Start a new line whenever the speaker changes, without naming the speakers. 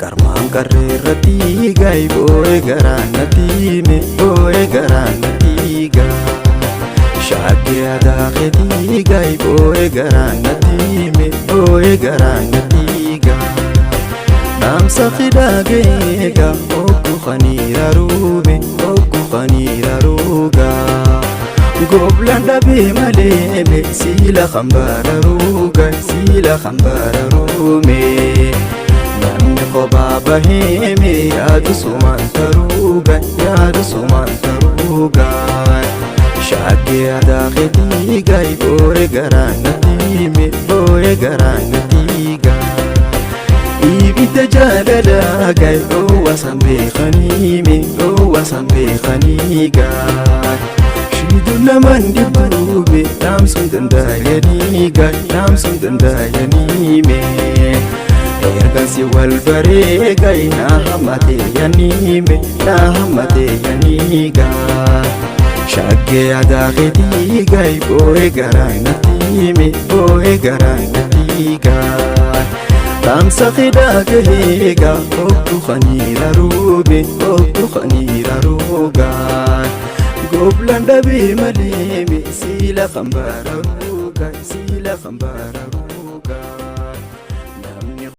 Garmaan qarreerratti gaay boo'ee garaan natti me boo'ee garaan natti gaa. Shaakkee aadaa keetii gaay boo'ee garaan natti me boo'ee garaan natti gaa. Naamsa qidaa geegaa obbo Khaniira ruube obbo Khaniira ruugaa. Goblaan dhabee malee me siila khambara ruugaa siila khambara ruumee. Namni kophaa bahee me yaadu sumaan taruugaa yaadu sumaan taruugaa. Shaakkee aadaa keetii gaay boo'ee garaan natti me boo'ee garaan natti gaa. Ibidda jaalalaa gaay dhoowwasaan beekanii me dhoowwasaan beekanii gaay. Shiiduu namaan dhibbuube dhaamsuun danda'anii gaay dhaamsuun danda'anii mee. Ergansi wal baree gaay naa hammatee yaanii me naa hammatee yaanii gaay. Shaakkee aadaa keetii gaay boo'ee garaan natti me boo'ee garaan natti gaay. Dhaamsa qidaa geegaa obbo Khaniira ruube obbo Khaniira ruugaa. Goblaan dhabee malee me siila khambara ruugaa siila khambara ruugaa.